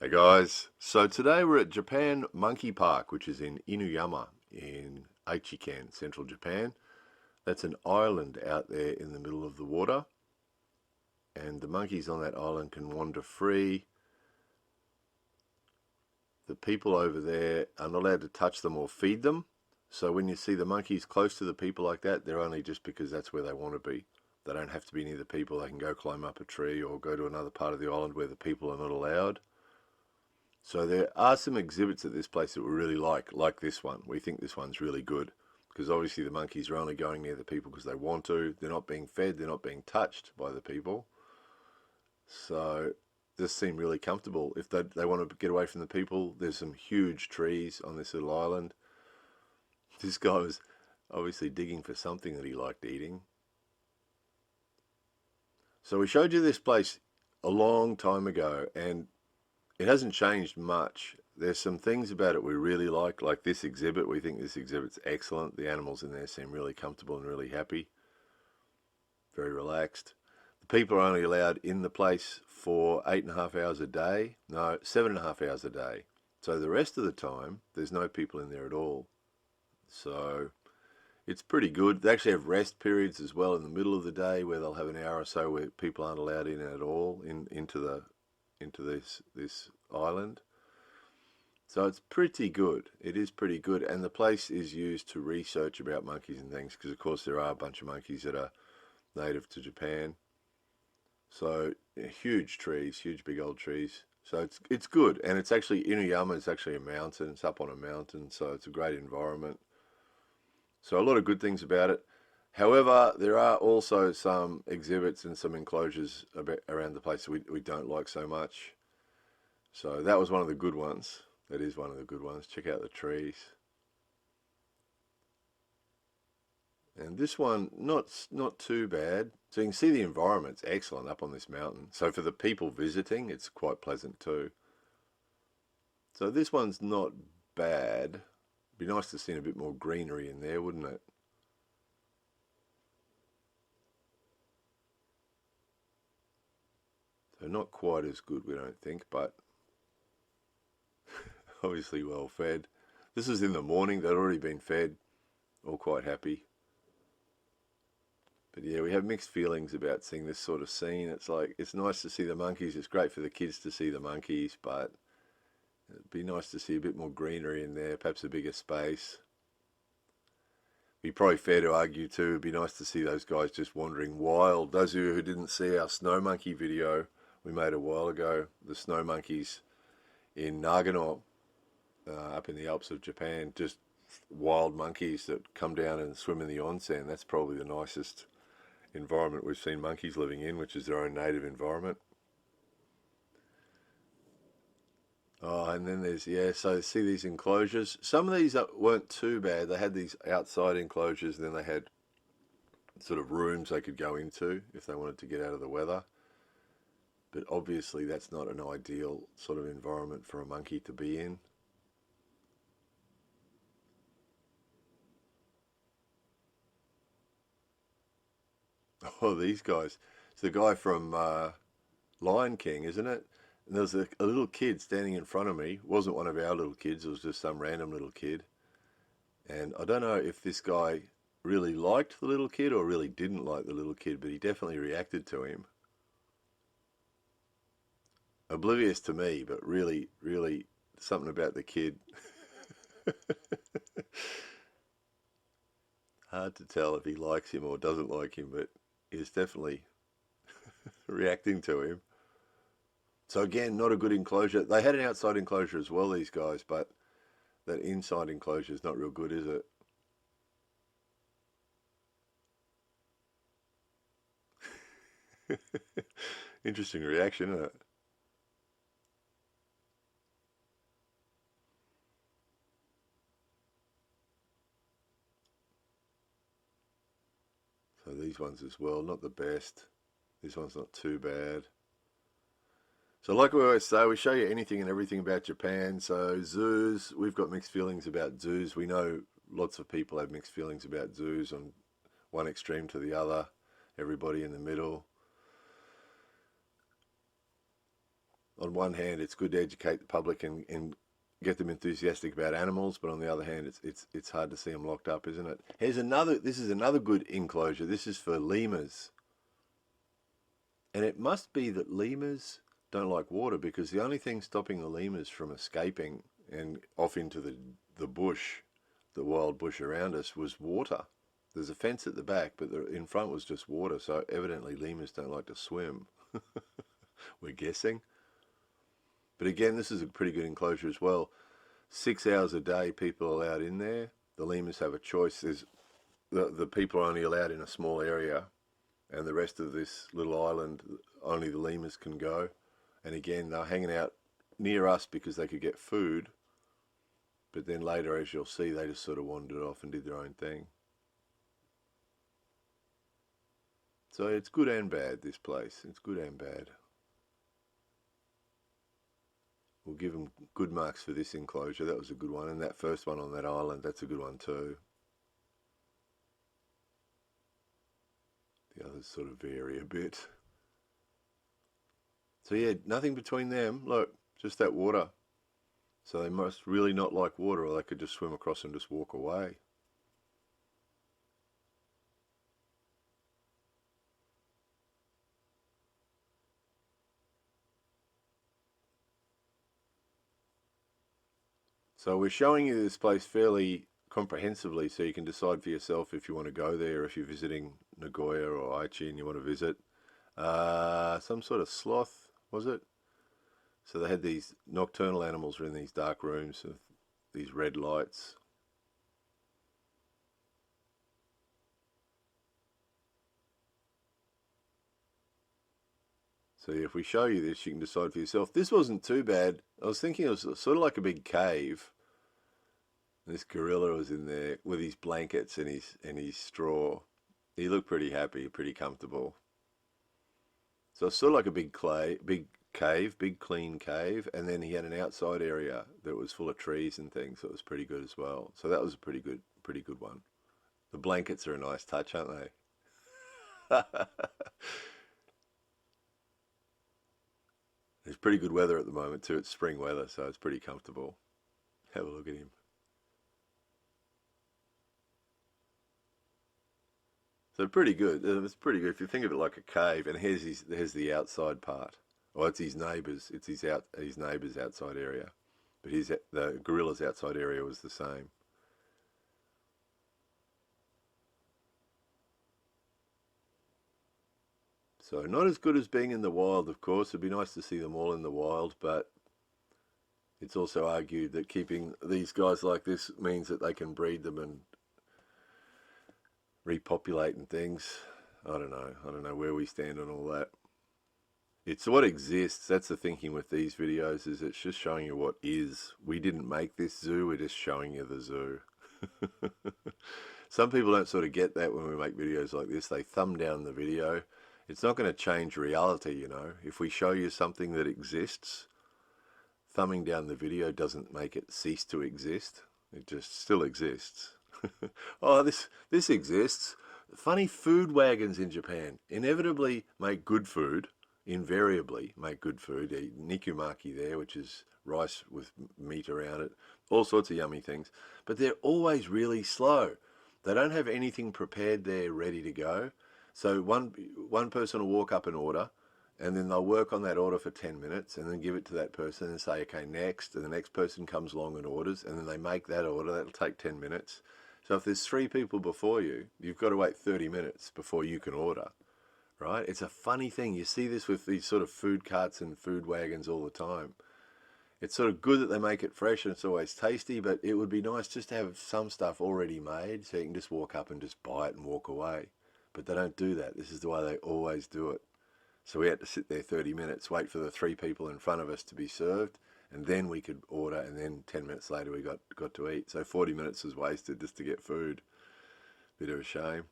Hey guys, so today we're at Japan Monkey Park, which is in Inuyama in Aichiken, central Japan. That's an island out there in the middle of the water, and the monkeys on that island can wander free. The people over there are not allowed to touch them or feed them, so when you see the monkeys close to the people like that, they're only just because that's where they want to be. They don't have to be near the people. They can go climb up a tree or go to another part of the island where the people are not allowed. So there are some exhibits at this place that we really like this one. We think this one's really good because obviously the monkeys are only going near the people because they want to. They're not being fed, they're not being touched by the people. So this seem really comfortable. If they want to get away from the people, there's some huge trees on this little island. This guy was obviously digging for something that he liked eating. So we showed you this place a long time ago, and it hasn't changed much. There's some things about it we really like this exhibit. We think this exhibit's excellent. The animals in there seem really comfortable and really happy, very relaxed. The people are only allowed in the place for 8.5 hours a day. No, 7.5 hours a day. So the rest of the time, there's no people in there at all. So it's pretty good. They actually have rest periods as well in the middle of the day where they'll have an hour or so where people aren't allowed in at all into this island. So it's pretty good. It is pretty good, and the place is used to research about monkeys and things because of course there are a bunch of monkeys that are native to Japan. So huge trees, huge big old trees. So it's good, and it's actually Inuyama. It's actually a mountain. It's up on a mountain, so it's a great environment. So a lot of good things about it. However, there are also some exhibits and some enclosures around the place we don't like so much. So that was one of the good ones. That is one of the good ones. Check out the trees. And this one, not too bad. So you can see the environment's excellent up on this mountain. So for the people visiting, it's quite pleasant too. So this one's not bad. Be nice to see a bit more greenery in there, wouldn't it? So not quite as good, we don't think, but obviously well fed. This is in the morning. They'd already been fed, all quite happy. But yeah, we have mixed feelings about seeing this sort of scene. It's like, it's nice to see the monkeys. It's great for the kids to see the monkeys, but it'd be nice to see a bit more greenery in there, perhaps a bigger space. Be probably fair to argue too, it'd be nice to see those guys just wandering wild. Those of you who didn't see our snow monkey video we made a while ago, the snow monkeys in Nagano, up in the Alps of Japan, just wild monkeys that come down and swim in the onsen. That's probably the nicest environment we've seen monkeys living in, which is their own native environment. Oh, and then there's, yeah, so see these enclosures. Some of these weren't too bad. They had these outside enclosures, and then they had sort of rooms they could go into if they wanted to get out of the weather. But obviously that's not an ideal sort of environment for a monkey to be in. Oh, these guys. It's the guy from Lion King, isn't it? And there was a little kid standing in front of me. It wasn't one of our little kids. It was just some random little kid. And I don't know if this guy really liked the little kid or really didn't like the little kid, but he definitely reacted to him. Oblivious to me, but really, really something about the kid. Hard to tell if he likes him or doesn't like him, but he's definitely reacting to him. So again, not a good enclosure. They had an outside enclosure as well, these guys, but that inside enclosure is not real good, is it? Interesting reaction, isn't it? So these ones as well, not the best. This one's not too bad. So like we always say, we show you anything and everything about Japan. So zoos, we've got mixed feelings about zoos. We know lots of people have mixed feelings about zoos on one extreme to the other, everybody in the middle. on one hand, it's good to educate the public and get them enthusiastic about animals, but on the other hand, it's hard to see them locked up, isn't it? Here's another. This is another good enclosure. This is for lemurs, and it must be that lemurs don't like water because the only thing stopping the lemurs from escaping and off into the bush, the wild bush around us, was water. There's a fence at the back, but in front was just water. So evidently, lemurs don't like to swim. We're guessing. But again, this is a pretty good enclosure as well. 6 hours a day, people are allowed in there. The lemurs have a choice. The people are only allowed in a small area, and the rest of this little island, only the lemurs can go. And again, they're hanging out near us because they could get food. But then later, as you'll see, they just sort of wandered off and did their own thing. So it's good and bad, this place. It's good and bad. We'll give them good marks for this enclosure. That was a good one. And that first one on that island, that's a good one too. The others sort of vary a bit. So yeah, nothing between them. Look, just that water. So they must really not like water, or they could just swim across and just walk away. So we're showing you this place fairly comprehensively so you can decide for yourself if you want to go there, if you're visiting Nagoya or Aichi and you want to visit. Some sort of sloth, was it? So they had these nocturnal animals were in these dark rooms with these red lights. So if we show you this, you can decide for yourself. This wasn't too bad. I was thinking it was sort of like a big cave. This gorilla was in there with his blankets and his straw. He looked pretty happy, pretty comfortable. So it's sort of like a big cave, big clean cave, and then he had an outside area that was full of trees and things. So it was pretty good as well. So that was a pretty good one. The blankets are a nice touch, aren't they? There's pretty good weather at the moment too. It's spring weather, so it's pretty comfortable. Have a look at him. So pretty good. It's pretty good if you think of it like a cave. And here's the outside part. Well, it's his neighbours. It's his neighbour's outside area. But the gorilla's outside area was the same. So not as good as being in the wild, of course. It'd be nice to see them all in the wild, but it's also argued that keeping these guys like this means that they can breed them and repopulate and things. I don't know. I don't know where we stand on all that. It's what exists. That's the thinking with these videos, is it's just showing you what is. We didn't make this zoo, we're just showing you the zoo. Some people don't sort of get that when we make videos like this. They thumb down the video. It's not going to change reality, you know. If we show you something that exists, thumbing down the video doesn't make it cease to exist. It just still exists. Oh, this exists. Funny food wagons in Japan inevitably make good food. Invariably make good food. Nikumaki there, which is rice with meat around it, all sorts of yummy things. But they're always really slow. They don't have anything prepared there ready to go. So one person will walk up and order, and then they'll work on that order for 10 minutes and then give it to that person and say, okay, next. And the next person comes along and orders, and then they make that order. That'll take 10 minutes. So if there's 3 people before you, you've got to wait 30 minutes before you can order, right? It's a funny thing. You see this with these sort of food carts and food wagons all the time. It's sort of good that they make it fresh and it's always tasty, but it would be nice just to have some stuff already made so you can just walk up and just buy it and walk away. But they don't do that. This is the way they always do it. So we had to sit there 30 minutes, wait for the 3 people in front of us to be served, and then we could order, and then 10 minutes later we got to eat. So 40 minutes was wasted just to get food. Bit of a shame.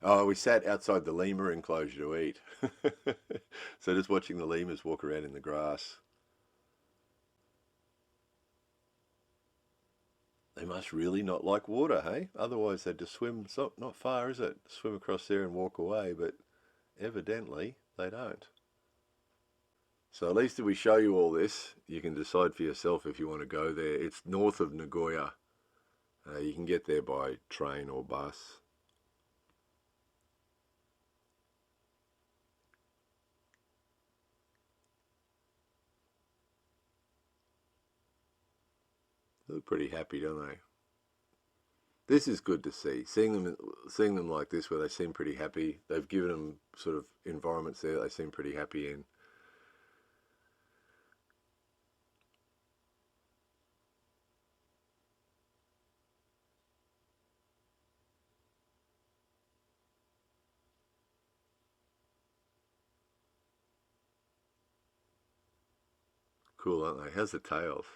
Oh, we sat outside the lemur enclosure to eat. So just watching the lemurs walk around in the grass. They must really not like water, hey? Otherwise they'd just swim, it's not far, is it? Swim across there and walk away, but evidently they don't. So at least if we show you all this, you can decide for yourself if you want to go there. It's north of Nagoya. You can get there by train or bus. They look pretty happy, don't they? This is good to see. Seeing them like this, where they seem pretty happy. They've given them sort of environments there they seem pretty happy in. Cool, aren't they? How's the tails?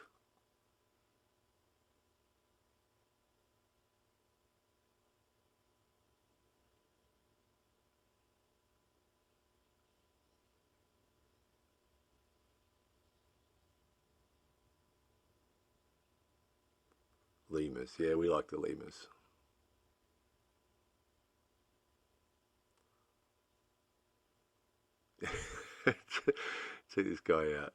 Lemurs. Yeah, we like the lemurs. Check this guy out.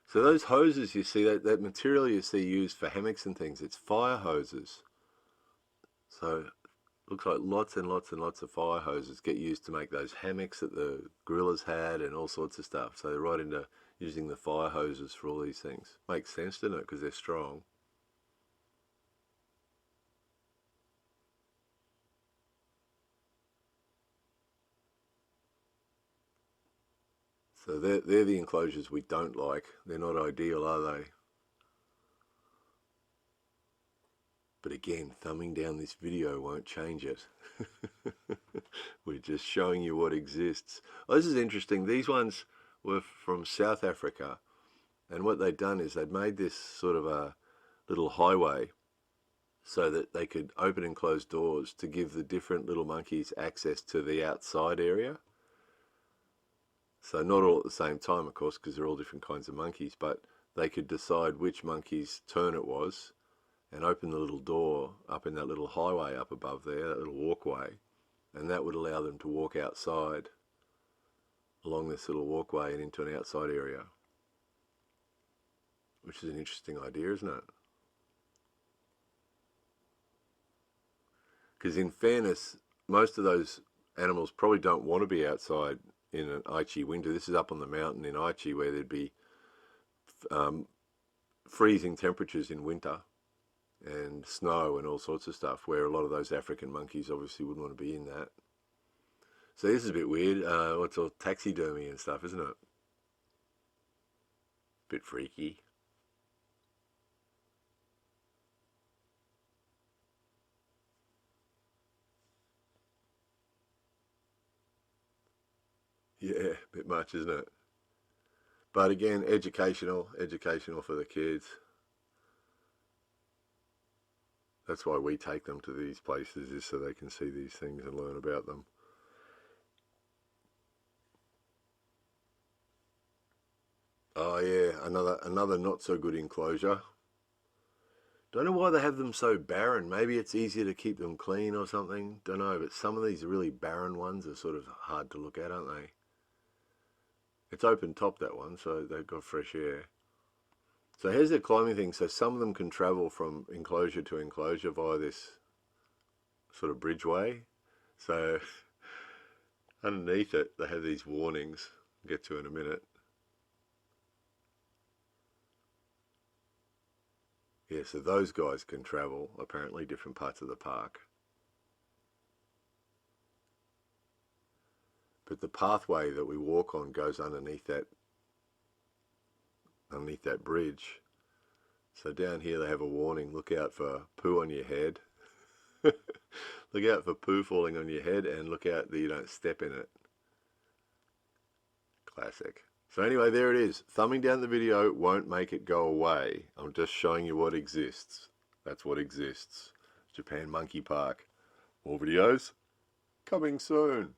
So those hoses you see, that material you see used for hammocks and things, it's fire hoses. So looks like lots and lots and lots of fire hoses get used to make those hammocks that the gorillas had and all sorts of stuff. So they're right into using the fire hoses for all these things. Makes sense, doesn't it? Because they're strong. So they're the enclosures we don't like. They're not ideal, are they? But again, thumbing down this video won't change it. We're just showing you what exists. Oh, this is interesting. These ones were from South Africa. And what they'd done is they'd made this sort of a little highway so that they could open and close doors to give the different little monkeys access to the outside area. So not all at the same time, of course, because they're all different kinds of monkeys, but they could decide which monkey's turn it was and open the little door up in that little highway up above there, that little walkway, and that would allow them to walk outside along this little walkway and into an outside area, which is an interesting idea, isn't it? Because in fairness, most of those animals probably don't want to be outside in an Aichi winter. This is up on the mountain in Aichi where there'd be freezing temperatures in winter and snow and all sorts of stuff, where a lot of those African monkeys obviously wouldn't want to be in that. So this is a bit weird. It's all taxidermy and stuff, isn't it? Bit freaky. Yeah, a bit much, isn't it? But again, educational for the kids. That's why we take them to these places, is so they can see these things and learn about them. Oh yeah, another not so good enclosure. Don't know why they have them so barren. Maybe it's easier to keep them clean or something. Don't know, but some of these really barren ones are sort of hard to look at, aren't they? It's open top, that one, so they've got fresh air. So here's the climbing thing. So some of them can travel from enclosure to enclosure via this sort of bridgeway. So underneath it, they have these warnings. I'll get to in a minute. Yeah, so those guys can travel, apparently, different parts of the park. But the pathway that we walk on goes underneath that bridge. So down here they have a warning, look out for poo on your head. Look out for poo falling on your head, and look out that you don't step in it. Classic. So anyway, there it is. Thumbing down the video won't make it go away. I'm just showing you what exists. That's what exists. Japan Monkey Park. More videos coming soon.